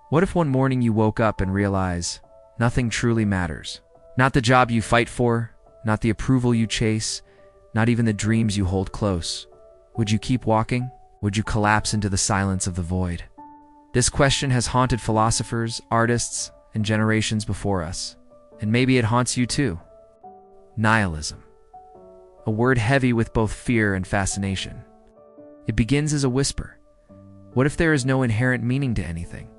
What if one morning you woke up and realize nothing truly matters? Not the job you fight for, not the approval you chase, not even the dreams you hold close. Would you keep walking? Would you collapse into the silence of the void? This question has haunted philosophers, artists, and generations before us. And maybe it haunts you too. Nihilism. A word heavy with both fear and fascination. It begins as a whisper. What if there is no inherent meaning to anything?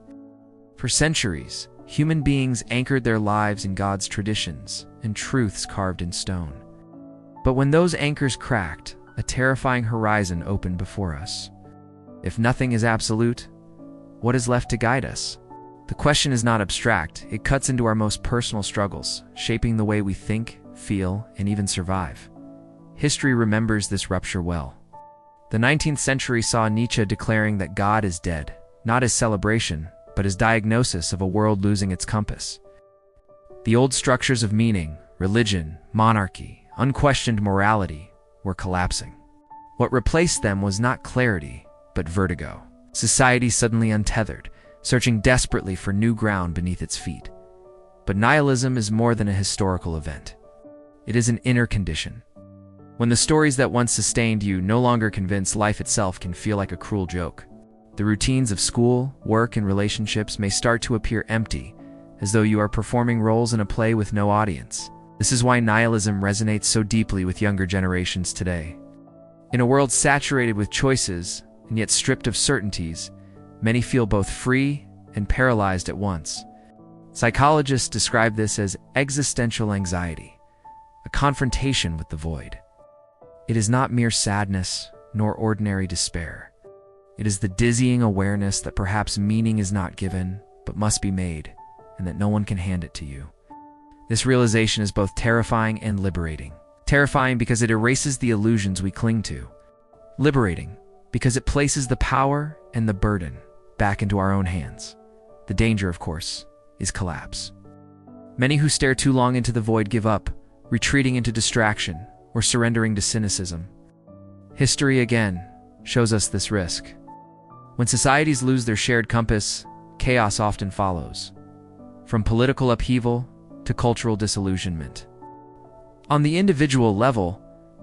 For centuries, human beings anchored their lives in God's traditions and truths carved in stone. But when those anchors cracked, a terrifying horizon opened before us. If nothing is absolute, what is left to guide us? The question is not abstract. It cuts into our most personal struggles, shaping the way we think, feel, and even survive. History remembers this rupture well. The 19th century saw Nietzsche declaring that God is dead, not as celebration, but as diagnosis of a world losing its compass. The old structures of meaning, religion, monarchy, unquestioned morality were collapsing. What replaced them was not clarity, but vertigo. Society suddenly untethered, searching desperately for new ground beneath its feet. But nihilism is more than a historical event. It is an inner condition. When the stories that once sustained you no longer convince, life itself can feel like a cruel joke. The routines of school, work, and relationships may start to appear empty, as though you are performing roles in a play with no audience. This is why nihilism resonates so deeply with younger generations today. In a world saturated with choices, and yet stripped of certainties, many feel both free and paralyzed at once. Psychologists describe this as existential anxiety, a confrontation with the void. It is not mere sadness, nor ordinary despair. It is the dizzying awareness that perhaps meaning is not given, but must be made, and that no one can hand it to you. This realization is both terrifying and liberating. Terrifying because it erases the illusions we cling to. Liberating because it places the power and the burden back into our own hands. The danger, of course, is collapse. Many who stare too long into the void give up, retreating into distraction or surrendering to cynicism. History, again, shows us this risk. When societies lose their shared compass, chaos often follows, from political upheaval to cultural disillusionment. On the individual level,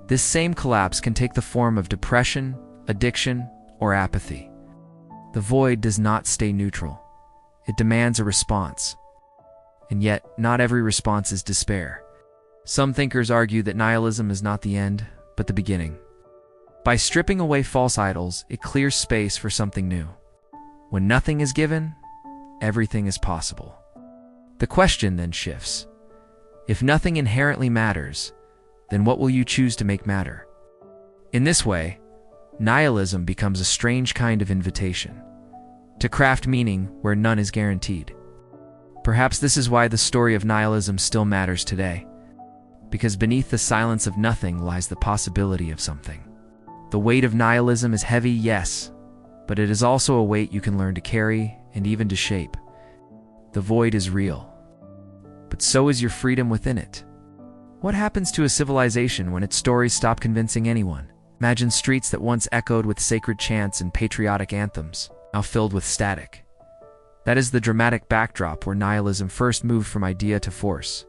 this same collapse can take the form of depression, addiction, or apathy. The void does not stay neutral. It demands a response. And yet, not every response is despair. Some thinkers argue that nihilism is not the end, but the beginning. By stripping away false idols, it clears space for something new. When nothing is given, everything is possible. The question then shifts. If nothing inherently matters, then what will you choose to make matter? In this way, nihilism becomes a strange kind of invitation to craft meaning where none is guaranteed. Perhaps this is why the story of nihilism still matters today, because beneath the silence of nothing lies the possibility of something. The weight of nihilism is heavy, yes, but it is also a weight you can learn to carry and even to shape. The void is real, but so is your freedom within it. What happens to a civilization when its stories stop convincing anyone? Imagine streets that once echoed with sacred chants and patriotic anthems, now filled with static. That is the dramatic backdrop where nihilism first moved from idea to force.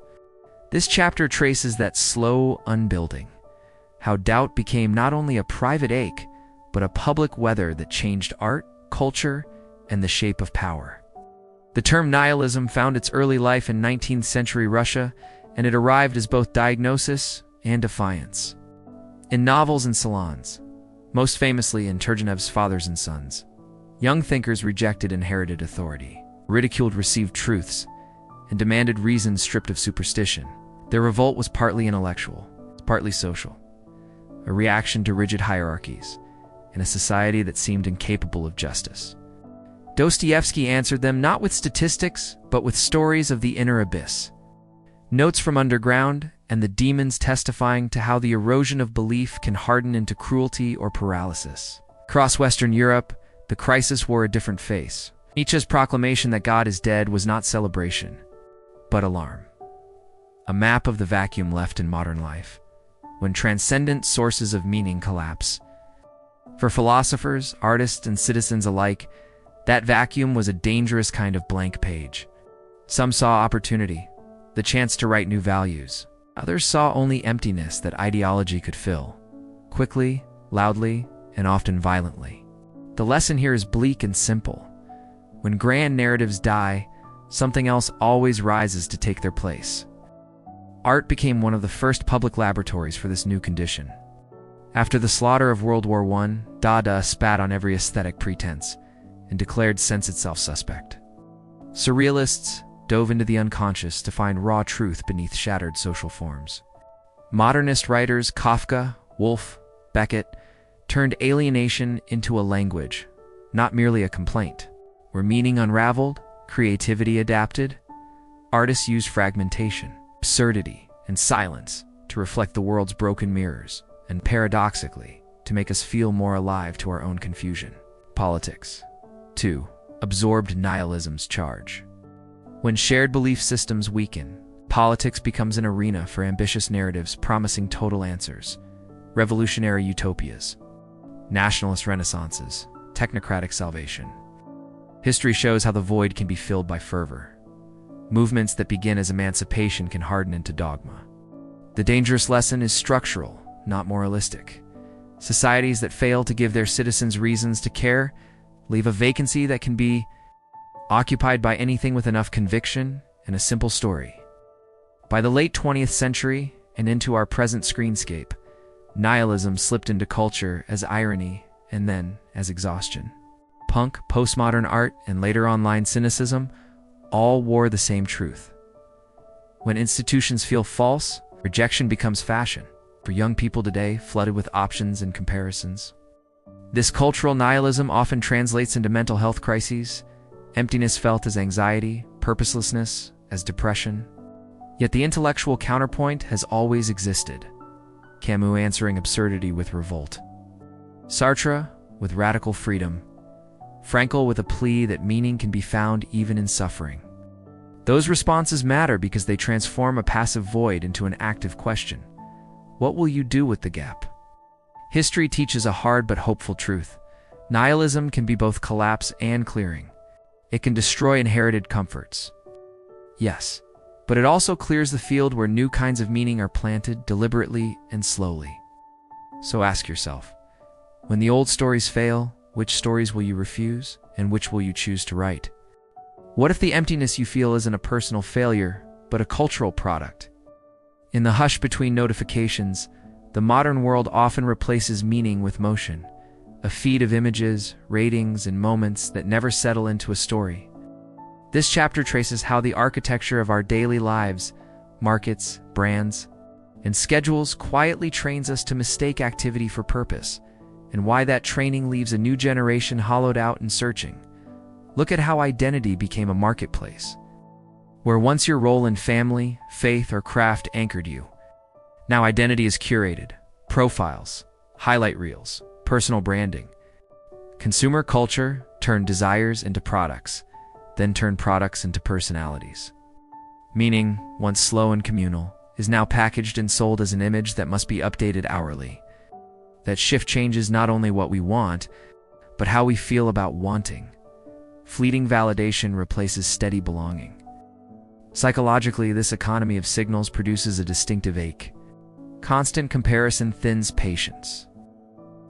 This chapter traces that slow unbuilding, how doubt became not only a private ache, but a public weather that changed art, culture, and the shape of power. The term nihilism found its early life in 19th century Russia, and it arrived as both diagnosis and defiance. In novels and salons, most famously in Turgenev's Fathers and Sons, young thinkers rejected inherited authority, ridiculed received truths, and demanded reason stripped of superstition. Their revolt was partly intellectual, partly social, a reaction to rigid hierarchies in a society that seemed incapable of justice. Dostoevsky answered them not with statistics, but with stories of the inner abyss, notes from underground, and the demons testifying to how the erosion of belief can harden into cruelty or paralysis. Across Western Europe, the crisis wore a different face. Nietzsche's proclamation that God is dead was not celebration, but alarm. A map of the vacuum left in modern life, when transcendent sources of meaning collapse. For philosophers, artists, and citizens alike, That vacuum was a dangerous kind of blank page. Some saw opportunity, the chance to write new values. Others saw only emptiness that ideology could fill, quickly, loudly, and often violently. The lesson here is bleak and simple. When grand narratives die, something else always rises to take their place. Art became one of the first public laboratories for this new condition. After the slaughter of World War I, Dada spat on every aesthetic pretense and declared sense itself suspect. Surrealists dove into the unconscious to find raw truth beneath shattered social forms. Modernist writers Kafka, Woolf, Beckett turned alienation into a language, not merely a complaint. Where meaning unraveled, creativity adapted, artists used fragmentation, absurdity, and silence to reflect the world's broken mirrors, and paradoxically, to make us feel more alive to our own confusion. Politics. 2. Absorbed nihilism's charge. When shared belief systems weaken, politics becomes an arena for ambitious narratives promising total answers, revolutionary utopias, nationalist renaissances, technocratic salvation. History shows how the void can be filled by fervor. Movements that begin as emancipation can harden into dogma. The dangerous lesson is structural, not moralistic. Societies that fail to give their citizens reasons to care leave a vacancy that can be occupied by anything with enough conviction and a simple story. By the late 20th century and into our present screenscape, nihilism slipped into culture as irony and then as exhaustion. Punk, postmodern art, and later online cynicism all wore the same truth. When institutions feel false, rejection becomes fashion. For young people today, flooded with options and comparisons. This cultural nihilism often translates into mental health crises, emptiness felt as anxiety, purposelessness as depression. Yet the intellectual counterpoint has always existed. Camus answering absurdity with revolt. Sartre with radical freedom. Frankl with a plea that meaning can be found even in suffering. Those responses matter because they transform a passive void into an active question. What will you do with the gap? History teaches a hard but hopeful truth. Nihilism can be both collapse and clearing. It can destroy inherited comforts. Yes, but it also clears the field where new kinds of meaning are planted deliberately and slowly. So ask yourself, when the old stories fail, which stories will you refuse, and which will you choose to write? What if the emptiness you feel isn't a personal failure, but a cultural product? In the hush between notifications, the modern world often replaces meaning with motion, a feed of images, ratings, and moments that never settle into a story. This chapter traces how the architecture of our daily lives, markets, brands, and schedules quietly trains us to mistake activity for purpose, and why that training leaves a new generation hollowed out and searching. Look at how identity became a marketplace, where once your role in family, faith, or craft anchored you. Now identity is curated, profiles, highlight reels, personal branding. Consumer culture turned desires into products, then turned products into personalities. Meaning, once slow and communal, is now packaged and sold as an image that must be updated hourly. That shift changes not only what we want, but how we feel about wanting. Fleeting validation replaces steady belonging. Psychologically, this economy of signals produces a distinctive ache. Constant comparison thins patience.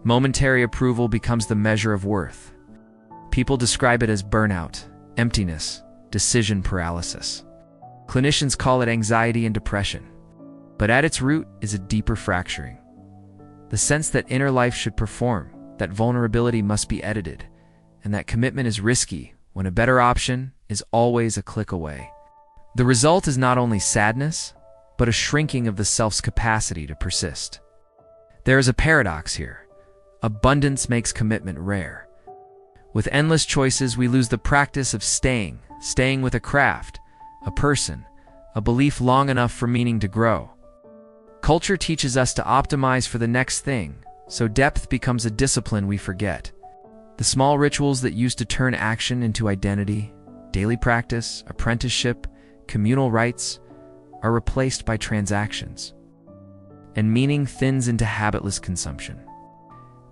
Momentary approval becomes the measure of worth. People describe it as burnout, emptiness, decision paralysis. Clinicians call it anxiety and depression. But at its root is a deeper fracturing. The sense that inner life should perform, that vulnerability must be edited, and that commitment is risky when a better option is always a click away. The result is not only sadness, but a shrinking of the self's capacity to persist. There is a paradox here. Abundance makes commitment rare. With endless choices, we lose the practice of staying with a craft, a person, a belief long enough for meaning to grow. Culture teaches us to optimize for the next thing, so depth becomes a discipline we forget. The small rituals that used to turn action into identity, daily practice, apprenticeship, communal rites, are replaced by transactions. And meaning thins into habitless consumption.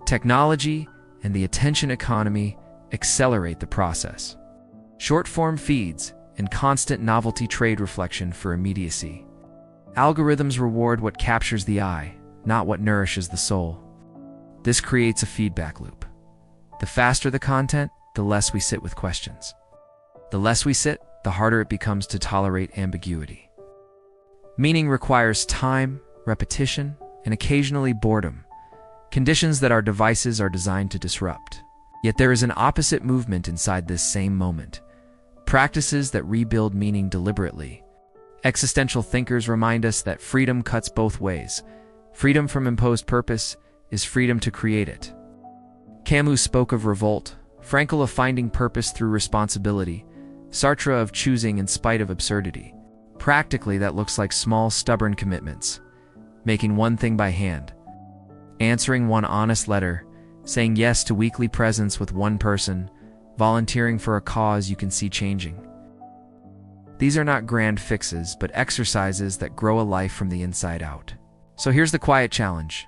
Technology and the attention economy accelerate the process. Short-form feeds and constant novelty trade reflection for immediacy. Algorithms reward what captures the eye, not what nourishes the soul. This creates a feedback loop. The faster the content, the less we sit with questions. The less we sit, the harder it becomes to tolerate ambiguity. Meaning requires time, repetition, and occasionally boredom, conditions that our devices are designed to disrupt. Yet there is an opposite movement inside this same moment. Practices that rebuild meaning deliberately. Existential thinkers remind us that freedom cuts both ways. Freedom from imposed purpose is freedom to create it. Camus spoke of revolt, Frankl of finding purpose through responsibility, Sartre of choosing in spite of absurdity. Practically, that looks like small, stubborn commitments. Making one thing by hand. Answering one honest letter. Saying yes to weekly presence with one person. Volunteering for a cause you can see changing. These are not grand fixes, but exercises that grow a life from the inside out. So here's the quiet challenge.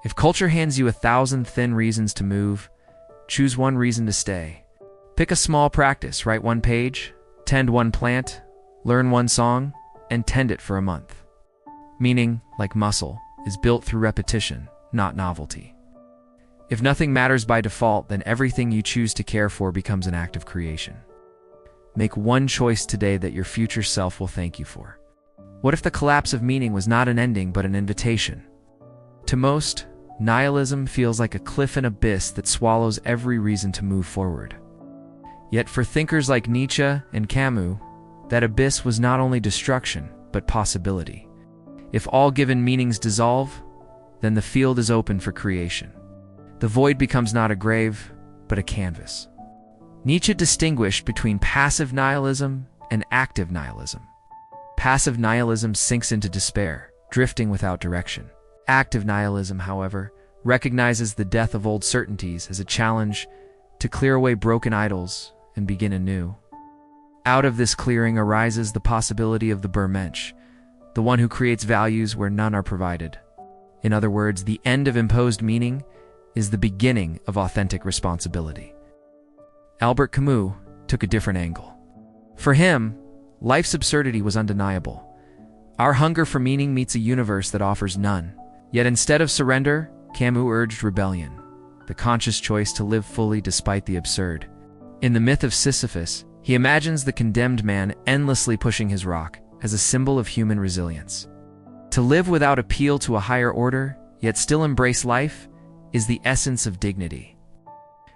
If culture hands you 1,000 thin reasons to move, choose one reason to stay. Pick a small practice, write one page, tend one plant, learn one song, and tend it for a month. Meaning, like muscle, is built through repetition, not novelty. If nothing matters by default, then everything you choose to care for becomes an act of creation. Make one choice today that your future self will thank you for. What if the collapse of meaning was not an ending but an invitation? To most, nihilism feels like a cliff and abyss that swallows every reason to move forward. Yet for thinkers like Nietzsche and Camus, that abyss was not only destruction, but possibility. If all given meanings dissolve, then the field is open for creation. The void becomes not a grave, but a canvas. Nietzsche distinguished between passive nihilism and active nihilism. Passive nihilism sinks into despair, drifting without direction. Active nihilism, however, recognizes the death of old certainties as a challenge to clear away broken idols and begin anew. Out of this clearing arises the possibility of the Bermensch, the one who creates values where none are provided. In other words, the end of imposed meaning is the beginning of authentic responsibility. Albert Camus took a different angle. For him, life's absurdity was undeniable. Our hunger for meaning meets a universe that offers none. Yet instead of surrender, Camus urged rebellion, the conscious choice to live fully despite the absurd. In the myth of Sisyphus, he imagines the condemned man endlessly pushing his rock as a symbol of human resilience. To live without appeal to a higher order, yet still embrace life, is the essence of dignity.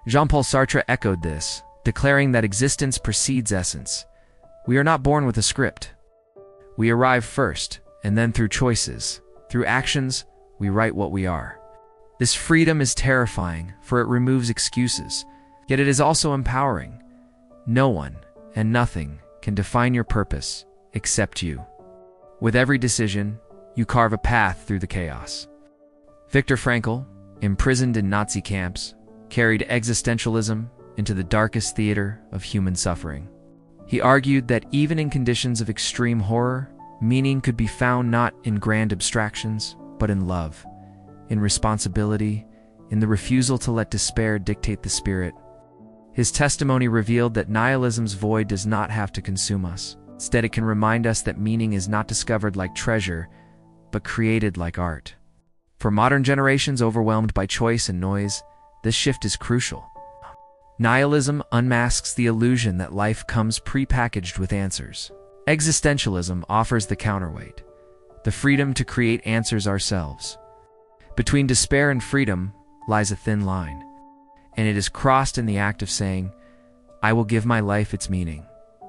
Jean-Paul Sartre echoed this, declaring that existence precedes essence. We are not born with a script. We arrive first, and then through choices, through actions, we write what we are. This freedom is terrifying, for it removes excuses, yet it is also empowering. No one and nothing can define your purpose except you. With every decision, you carve a path through the chaos. Viktor Frankl, imprisoned in Nazi camps, carried existentialism into the darkest theater of human suffering. He argued that even in conditions of extreme horror, meaning could be found not in grand abstractions, but in love, in responsibility, in the refusal to let despair dictate the spirit. His testimony revealed that nihilism's void does not have to consume us. Instead, it can remind us that meaning is not discovered like treasure, but created like art. For modern generations overwhelmed by choice and noise, this shift is crucial. Nihilism unmasks the illusion that life comes pre-packaged with answers. Existentialism offers the counterweight, the freedom to create answers ourselves. Between despair and freedom lies a thin line, and it is crossed in the act of saying, I will give my life its meaning,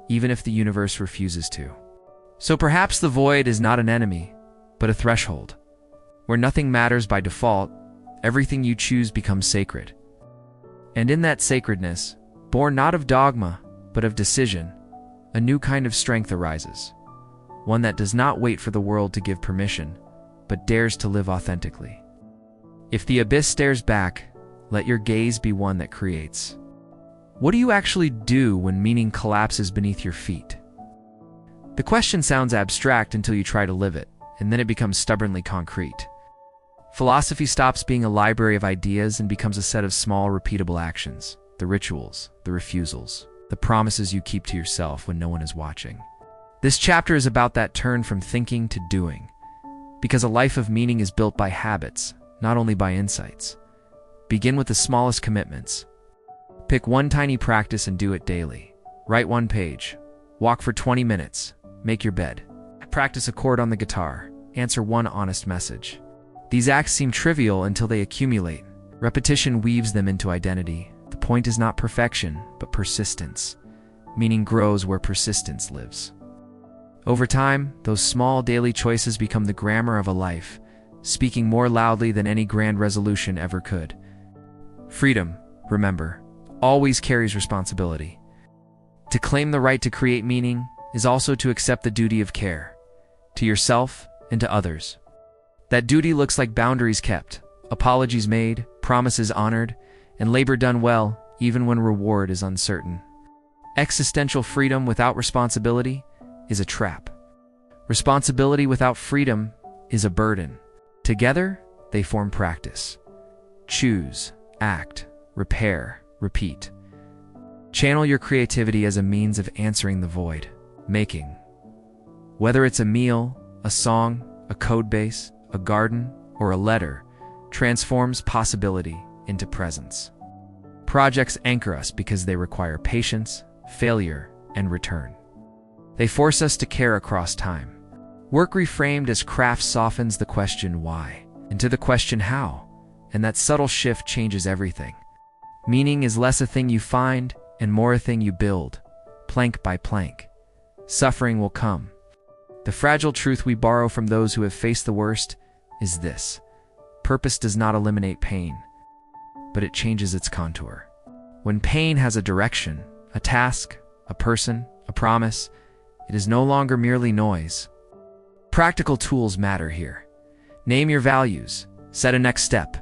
even if the universe refuses to. So perhaps the void is not an enemy, but a threshold. Where nothing matters by default, everything you choose becomes sacred. And in that sacredness, born not of dogma, but of decision, a new kind of strength arises. One that does not wait for the world to give permission, but dares to live authentically. If the abyss stares back, let your gaze be one that creates. What do you actually do when meaning collapses beneath your feet? The question sounds abstract until you try to live it, and then it becomes stubbornly concrete. Philosophy stops being a library of ideas and becomes a set of small, repeatable actions. the rituals, the refusals, the promises you keep to yourself when no one is watching. This chapter is about that turn from thinking to doing, because a life of meaning is built by habits, not only by insights. Begin with the smallest commitments. Pick one tiny practice and do it daily. Write one page. Walk for 20 minutes. Make your bed. Practice a chord on the guitar. Answer one honest message. These acts seem trivial until they accumulate. Repetition weaves them into identity. The point is not perfection, but persistence. Meaning grows where persistence lives. Over time, those small daily choices become the grammar of a life, speaking more loudly than any grand resolution ever could. Freedom, remember, always carries responsibility. To claim the right to create meaning is also to accept the duty of care, to yourself and to others. That duty looks like boundaries kept, apologies made, promises honored, and labor done well, even when reward is uncertain. Existential freedom without responsibility is a trap. Responsibility without freedom is a burden. Together, they form practice. Choose, act, repair, repeat. Channel your creativity as a means of answering the void. Making. Whether it's a meal, a song, a code base, a garden, or a letter, transforms possibility into presence. Projects anchor us because they require patience, failure, and return. They force us to care across time. Work reframed as craft softens the question why, into the question how, and that subtle shift changes everything. Meaning is less a thing you find and more a thing you build, plank by plank. Suffering will come. The fragile truth we borrow from those who have faced the worst is this: purpose does not eliminate pain, but it changes its contour. When pain has a direction, a task, a person, a promise, it is no longer merely noise. Practical tools matter here. Name your values, set a next step,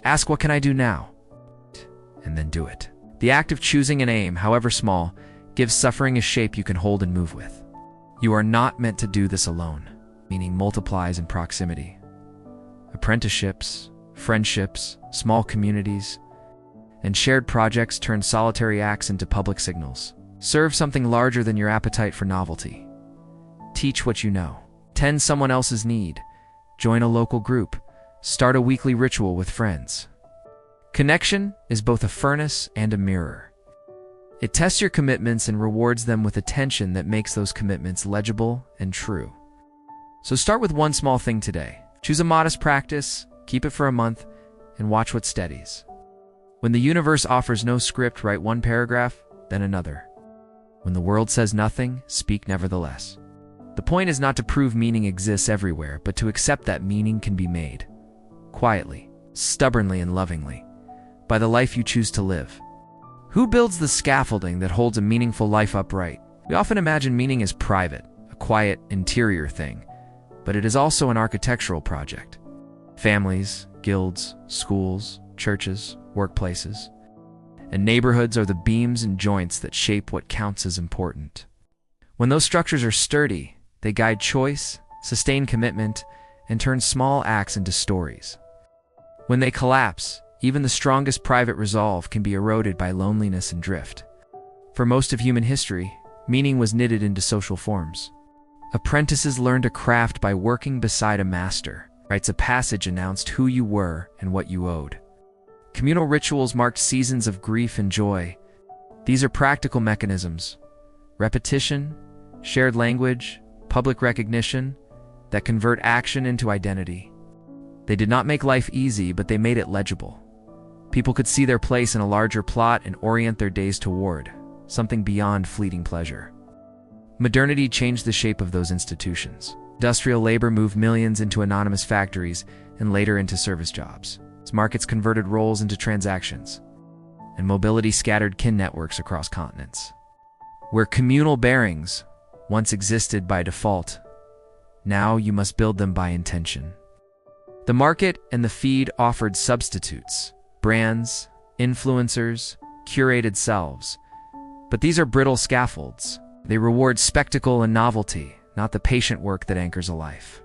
ask what can I do now, and then do it. The act of choosing an aim, however small, gives suffering a shape you can hold and move with. You are not meant to do this alone, meaning multiplies in proximity. Apprenticeships, friendships, small communities, and shared projects turn solitary acts into public signals. Serve something larger than your appetite for novelty. Teach what you know. Tend someone else's need. Join a local group. Start a weekly ritual with friends. Connection is both a furnace and a mirror. It tests your commitments and rewards them with attention that makes those commitments legible and true. So start with one small thing today. Choose a modest practice, keep it for a month, and watch what steadies. When the universe offers no script, write one paragraph, then another. When the world says nothing, speak nevertheless. The point is not to prove meaning exists everywhere, but to accept that meaning can be made. Quietly, stubbornly, and lovingly. By the life you choose to live. Who builds the scaffolding that holds a meaningful life upright? We often imagine meaning as private, a quiet, interior thing, but it is also an architectural project. Families, guilds, schools, churches, workplaces, and neighborhoods are the beams and joints that shape what counts as important. When those structures are sturdy, they guide choice, sustain commitment, and turn small acts into stories. When they collapse, even the strongest private resolve can be eroded by loneliness and drift. For most of human history, meaning was knitted into social forms. Apprentices learned a craft by working beside a master. Rites of passage announced who you were and what you owed. Communal rituals marked seasons of grief and joy. These are practical mechanisms. Repetition, shared language, public recognition that convert action into identity. They did not make life easy, but they made it legible. People could see their place in a larger plot and orient their days toward something beyond fleeting pleasure. Modernity changed the shape of those institutions. Industrial labor moved millions into anonymous factories and later into service jobs. Markets converted roles into transactions, and mobility scattered kin networks across continents. Where communal bearings once existed by default, now you must build them by intention. The market and the feed offered substitutes, brands, influencers, curated selves. But these are brittle scaffolds. They reward spectacle and novelty, not the patient work that anchors a life.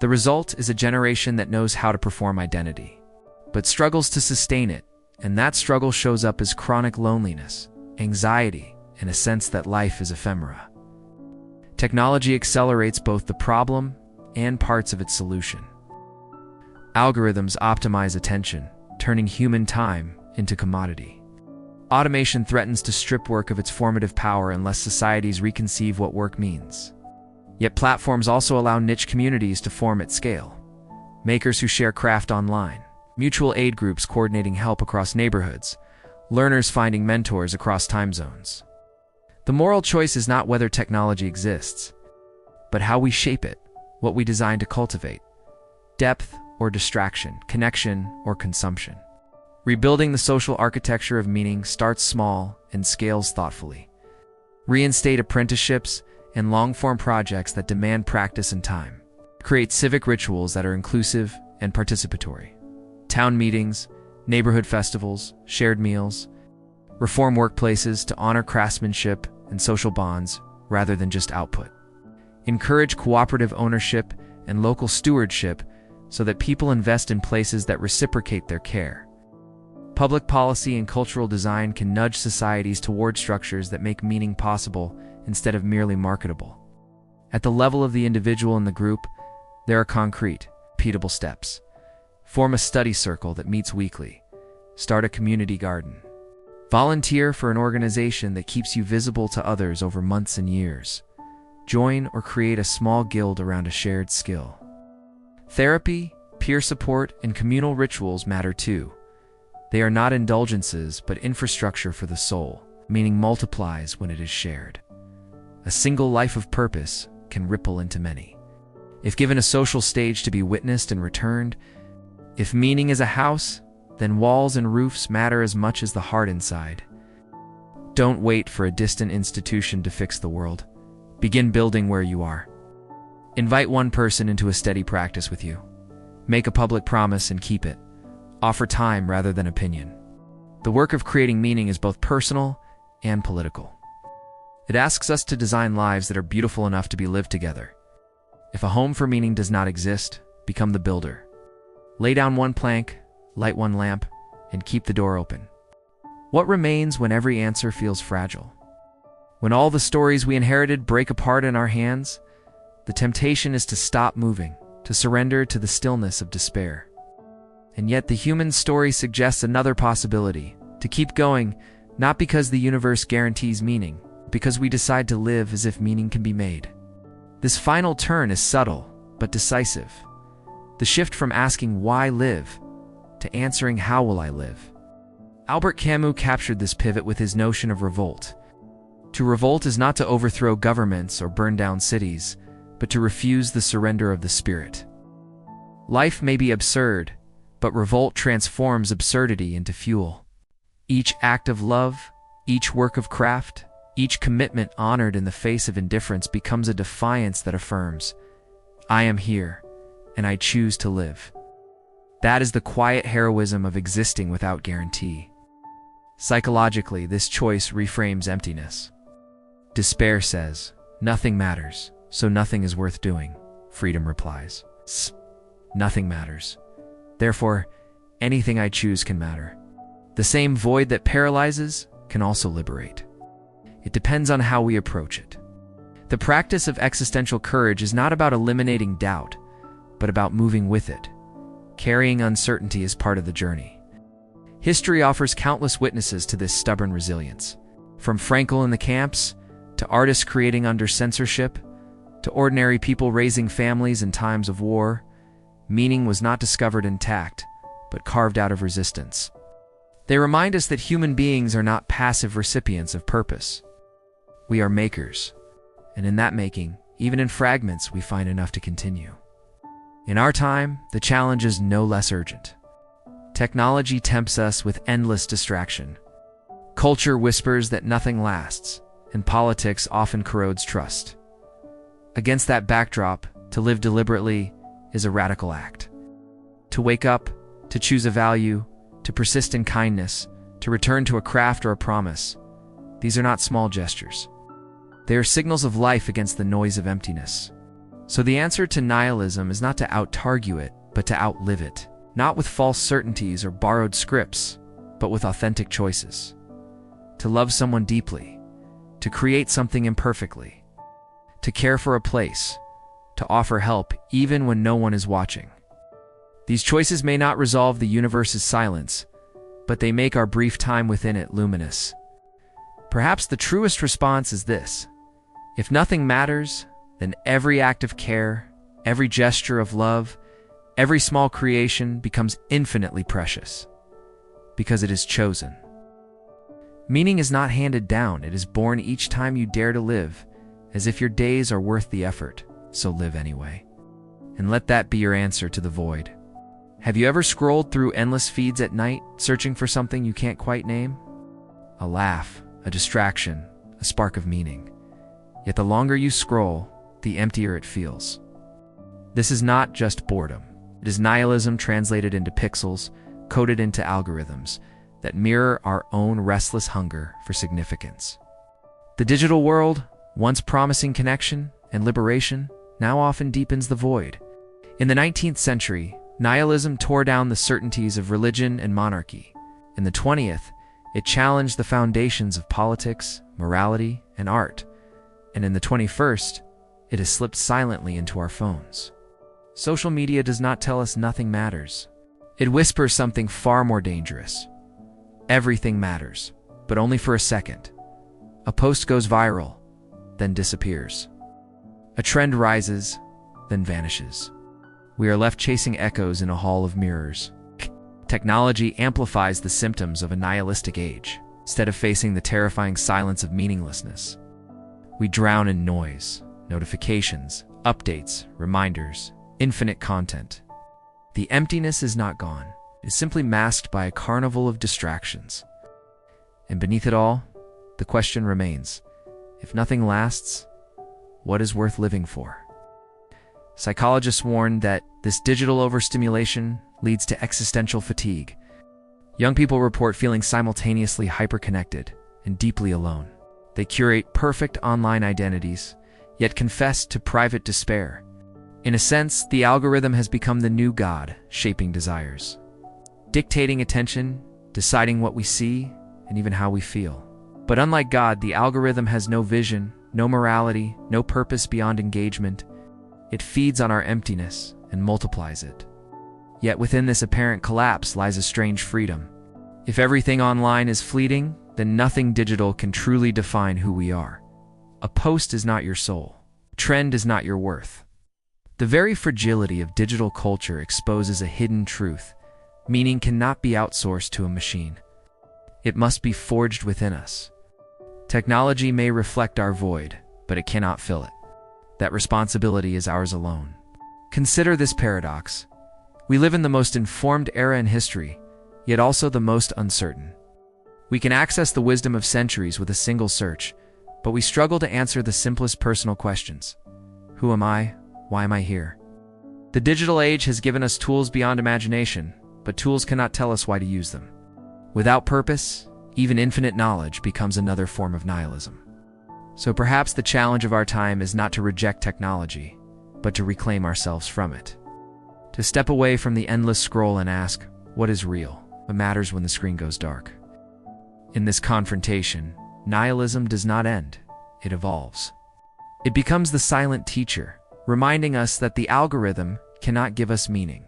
The result is a generation that knows how to perform identity, but struggles to sustain it, And that struggle shows up as chronic loneliness, anxiety, and a sense that life is ephemera. Technology accelerates both the problem and parts of its solution. Algorithms optimize attention, turning human time into commodity. Automation threatens to strip work of its formative power unless societies reconceive what work means. Yet platforms also allow niche communities to form at scale. Makers who share craft online, mutual aid groups coordinating help across neighborhoods, learners finding mentors across time zones. The moral choice is not whether technology exists, but how we shape it, what we design to cultivate. Depth or distraction, connection or consumption. Rebuilding the social architecture of meaning starts small and scales thoughtfully. Reinstate apprenticeships and long-form projects that demand practice and time. Create civic rituals that are inclusive and participatory. Town meetings, neighborhood festivals, shared meals. Reform workplaces to honor craftsmanship and social bonds rather than just output. Encourage cooperative ownership and local stewardship so that people invest in places that reciprocate their care. Public policy and cultural design can nudge societies toward structures that make meaning possible instead of merely marketable. At the level of the individual and the group, there are concrete, repeatable steps. Form a study circle that meets weekly. Start a community garden. Volunteer for an organization that keeps you visible to others over months and years. Join or create a small guild around a shared skill. Therapy, peer support, and communal rituals matter too. They are not indulgences, but infrastructure for the soul, meaning multiplies when it is shared. A single life of purpose can ripple into many. If given a social stage to be witnessed and returned, if meaning is a house, then walls and roofs matter as much as the heart inside. Don't wait for a distant institution to fix the world. Begin building where you are. Invite one person into a steady practice with you. Make a public promise and keep it. Offer time rather than opinion. The work of creating meaning is both personal and political. It asks us to design lives that are beautiful enough to be lived together. If a home for meaning does not exist, become the builder. Lay down one plank, light one lamp, and keep the door open. What remains when every answer feels fragile? When all the stories we inherited break apart in our hands, the temptation is to stop moving, to surrender to the stillness of despair. And yet the human story suggests another possibility, to keep going, not because the universe guarantees meaning, but because we decide to live as if meaning can be made. This final turn is subtle, but decisive. The shift from asking why live, to answering how will I live. Albert Camus captured this pivot with his notion of revolt. To revolt is not to overthrow governments or burn down cities, but to refuse the surrender of the spirit. Life may be absurd, but revolt transforms absurdity into fuel. Each act of love, each work of craft, each commitment honored in the face of indifference becomes a defiance that affirms, I am here, and I choose to live. That is the quiet heroism of existing without guarantee. Psychologically, this choice reframes emptiness. Despair says, nothing matters, so nothing is worth doing. Freedom replies, nothing matters. Therefore, anything I choose can matter. The same void that paralyzes can also liberate. It depends on how we approach it. The practice of existential courage is not about eliminating doubt, but about moving with it. Carrying uncertainty is part of the journey. History offers countless witnesses to this stubborn resilience. From Frankl in the camps, to artists creating under censorship, to ordinary people raising families in times of war, meaning was not discovered intact, but carved out of resistance. They remind us that human beings are not passive recipients of purpose. We are makers, and in that making, even in fragments, we find enough to continue. In our time, the challenge is no less urgent. Technology tempts us with endless distraction. Culture whispers that nothing lasts, and politics often corrodes trust. Against that backdrop, to live deliberately is a radical act. To wake up, to choose a value, to persist in kindness, to return to a craft or a promise, these are not small gestures. They are signals of life against the noise of emptiness. So the answer to nihilism is not to out-targue it, but to outlive it, not with false certainties or borrowed scripts, but with authentic choices. To love someone deeply, to create something imperfectly, to care for a place, to offer help even when no one is watching. These choices may not resolve the universe's silence, but they make our brief time within it luminous. Perhaps the truest response is this: if nothing matters, then every act of care, every gesture of love, every small creation becomes infinitely precious, because it is chosen. Meaning is not handed down, it is born each time you dare to live, as if your days are worth the effort, so live anyway. And let that be your answer to the void. Have you ever scrolled through endless feeds at night, searching for something you can't quite name? A laugh, a distraction, a spark of meaning. Yet the longer you scroll, the emptier it feels. This is not just boredom. It is nihilism translated into pixels, coded into algorithms that mirror our own restless hunger for significance. The digital world, once promising connection and liberation, now often deepens the void. In the 19th century, nihilism tore down the certainties of religion and monarchy. In the 20th, it challenged the foundations of politics, morality, and art. And in the 21st, it has slipped silently into our phones. Social media does not tell us nothing matters. It whispers something far more dangerous. Everything matters, but only for a second. A post goes viral, then disappears. A trend rises, then vanishes. We are left chasing echoes in a hall of mirrors. Technology amplifies the symptoms of a nihilistic age, instead of facing the terrifying silence of meaninglessness. We drown in noise, notifications, updates, reminders, infinite content. The emptiness is not gone. It is simply masked by a carnival of distractions. And beneath it all, the question remains: if nothing lasts, what is worth living for? Psychologists warn that this digital overstimulation leads to existential fatigue. Young people report feeling simultaneously hyperconnected and deeply alone. They curate perfect online identities, yet confess to private despair. In a sense, the algorithm has become the new god, shaping desires, dictating attention, deciding what we see, and even how we feel. But unlike God, the algorithm has no vision, no morality, no purpose beyond engagement. It feeds on our emptiness and multiplies it. Yet within this apparent collapse lies a strange freedom. If everything online is fleeting, then nothing digital can truly define who we are. A post is not your soul. A trend is not your worth. The very fragility of digital culture exposes a hidden truth. Meaning cannot be outsourced to a machine. It must be forged within us. Technology may reflect our void, but it cannot fill it. That responsibility is ours alone. Consider this paradox. We live in the most informed era in history, yet also the most uncertain. We can access the wisdom of centuries with a single search, but we struggle to answer the simplest personal questions. Who am I? Why am I here? The digital age has given us tools beyond imagination, but tools cannot tell us why to use them. Without purpose, even infinite knowledge becomes another form of nihilism. So perhaps the challenge of our time is not to reject technology, but to reclaim ourselves from it. To step away from the endless scroll and ask, what is real? What matters when the screen goes dark? In this confrontation, nihilism does not end, it evolves. It becomes the silent teacher, reminding us that the algorithm cannot give us meaning.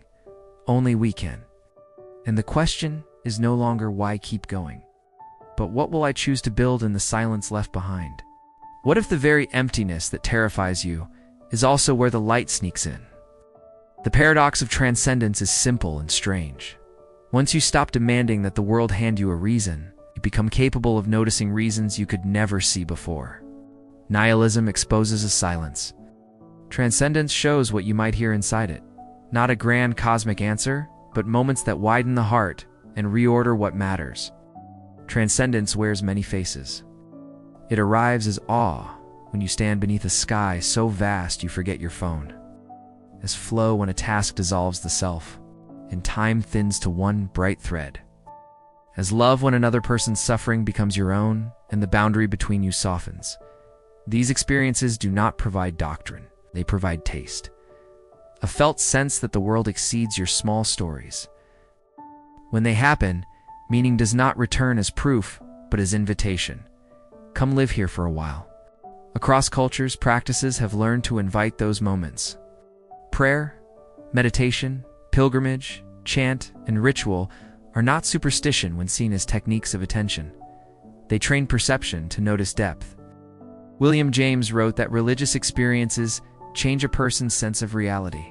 Only we can. And the question is no longer why keep going, but what will I choose to build in the silence left behind? What if the very emptiness that terrifies you is also where the light sneaks in? The paradox of transcendence is simple and strange. Once you stop demanding that the world hand you a reason, you become capable of noticing reasons you could never see before. Nihilism exposes a silence. Transcendence shows what you might hear inside it. Not a grand cosmic answer, but moments that widen the heart and reorder what matters. Transcendence wears many faces. It arrives as awe when you stand beneath a sky so vast you forget your phone. As flow when a task dissolves the self, and time thins to one bright thread. As love when another person's suffering becomes your own, and the boundary between you softens. These experiences do not provide doctrine, they provide taste. A felt sense that the world exceeds your small stories. When they happen, Meaning does not return as proof, but as invitation. Come live here for a while. Across cultures, practices have learned to invite those moments. Prayer, meditation, pilgrimage, chant, and ritual are not superstition when seen as techniques of attention. They train perception to notice depth. William James wrote that religious experiences change a person's sense of reality.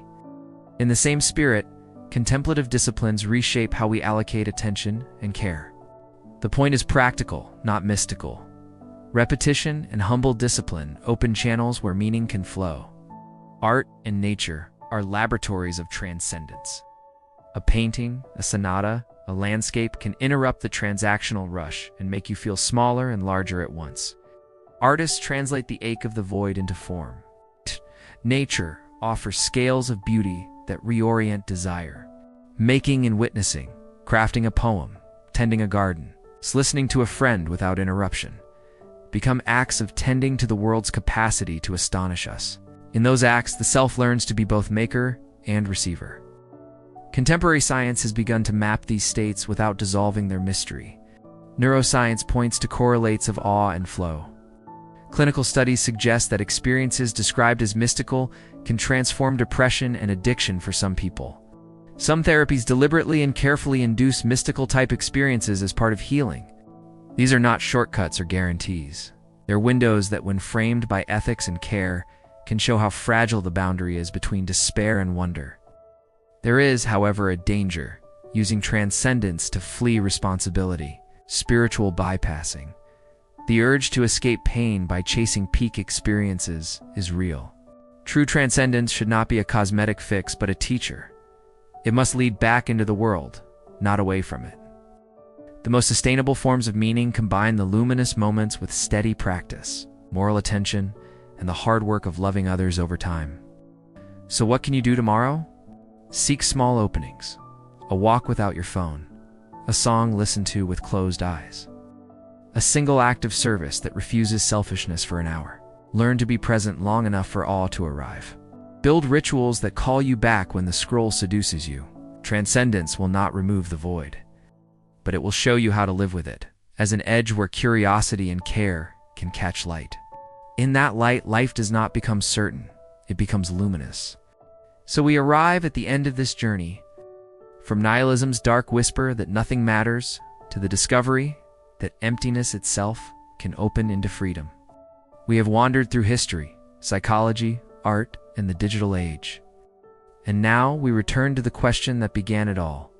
In the same spirit, contemplative disciplines reshape how we allocate attention and care. The point is practical, not mystical. Repetition and humble discipline open channels where meaning can flow. Art and nature are laboratories of transcendence. A painting, a sonata, a landscape can interrupt the transactional rush and make you feel smaller and larger at once. Artists translate the ache of the void into form. Nature offers scales of beauty that reorient desire. Making and witnessing, crafting a poem, tending a garden, listening to a friend without interruption, become acts of tending to the world's capacity to astonish us. In those acts, the self learns to be both maker and receiver. Contemporary science has begun to map these states without dissolving their mystery. Neuroscience points to correlates of awe and flow. Clinical studies suggest that experiences described as mystical can transform depression and addiction for some people. Some therapies deliberately and carefully induce mystical-type experiences as part of healing. These are not shortcuts or guarantees. They're windows that, when framed by ethics and care, can show how fragile the boundary is between despair and wonder. There is, however, a danger, using transcendence to flee responsibility, spiritual bypassing. The urge to escape pain by chasing peak experiences is real. True transcendence should not be a cosmetic fix, but a teacher. It must lead back into the world, not away from it. The most sustainable forms of meaning combine the luminous moments with steady practice, moral attention, and the hard work of loving others over time. So what can you do tomorrow? Seek small openings, a walk without your phone, a song listened to with closed eyes, a single act of service that refuses selfishness for an hour. Learn to be present long enough for awe to arrive. Build rituals that call you back when the scroll seduces you. Transcendence will not remove the void, but it will show you how to live with it, as an edge where curiosity and care can catch light. In that light, life does not become certain, it becomes luminous. So we arrive at the end of this journey, from nihilism's dark whisper that nothing matters, to the discovery that emptiness itself can open into freedom. We have wandered through history, psychology, art, and the digital age. And now we return to the question that began it all.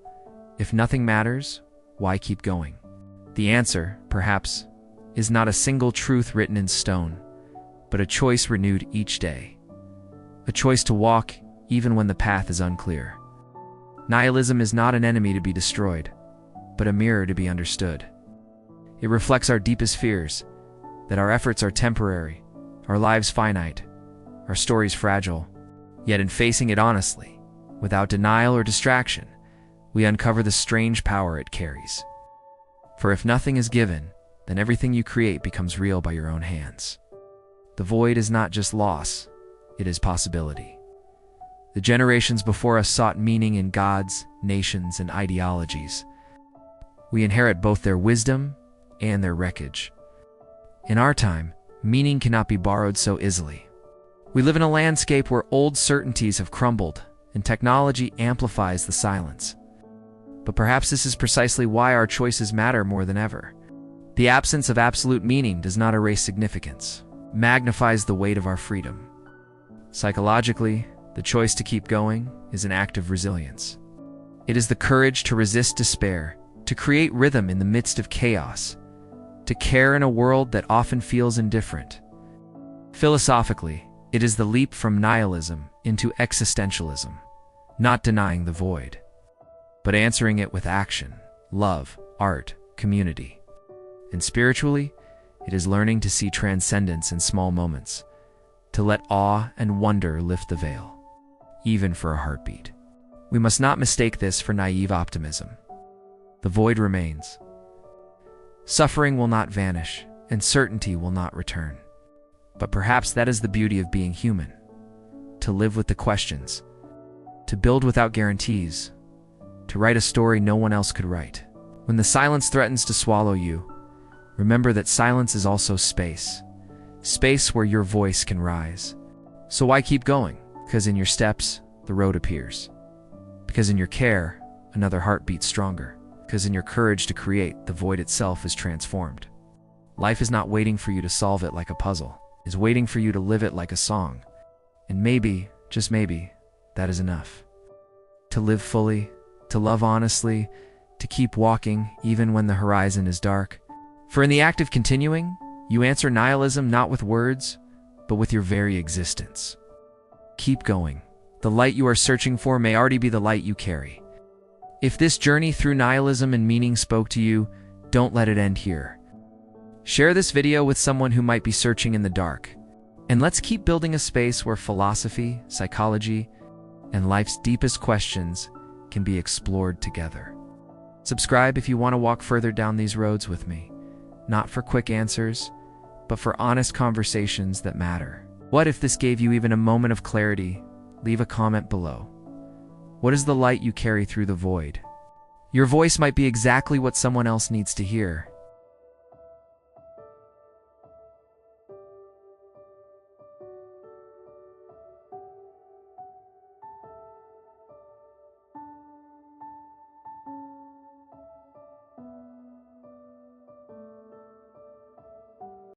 If nothing matters, why keep going? The answer, perhaps, is not a single truth written in stone, but a choice renewed each day. A choice to walk even when the path is unclear. Nihilism is not an enemy to be destroyed, but a mirror to be understood. It reflects our deepest fears, that our efforts are temporary, our lives finite, our stories fragile. Yet in facing it honestly, without denial or distraction, we uncover the strange power it carries. For if nothing is given, then everything you create becomes real by your own hands. The void is not just loss, it is possibility. The generations before us sought meaning in gods, nations, and ideologies. We inherit both their wisdom and their wreckage. In our time, meaning cannot be borrowed so easily. We live in a landscape where old certainties have crumbled, and technology amplifies the silence. But perhaps this is precisely why our choices matter more than ever. The absence of absolute meaning does not erase significance, magnifies the weight of our freedom. Psychologically, the choice to keep going is an act of resilience. It is the courage to resist despair, to create rhythm in the midst of chaos, to care in a world that often feels indifferent. Philosophically, it is the leap from nihilism into existentialism, not denying the void, but answering it with action, love, art, community. And spiritually, it is learning to see transcendence in small moments, to let awe and wonder lift the veil, even for a heartbeat. We must not mistake this for naive optimism. The void remains. Suffering will not vanish, and certainty will not return. But perhaps that is the beauty of being human, to live with the questions, to build without guarantees, to write a story no one else could write. When the silence threatens to swallow you, remember that silence is also space. Space where your voice can rise. So why keep going? Because in your steps, the road appears. Because in your care, another heart beats stronger. Because in your courage to create, the void itself is transformed. Life is not waiting for you to solve it like a puzzle. It is waiting for you to live it like a song. And maybe, just maybe, that is enough. To live fully, to love honestly, to keep walking even when the horizon is dark. For in the act of continuing, you answer nihilism not with words, but with your very existence. Keep going. The light you are searching for may already be the light you carry. If this journey through nihilism and meaning spoke to you, don't let it end here. Share this video with someone who might be searching in the dark. And let's keep building a space where philosophy, psychology, and life's deepest questions can be explored together. Subscribe if you want to walk further down these roads with me. Not for quick answers, but for honest conversations that matter. What if this gave you even a moment of clarity? Leave a comment below. What is the light you carry through the void? Your voice might be exactly what someone else needs to hear.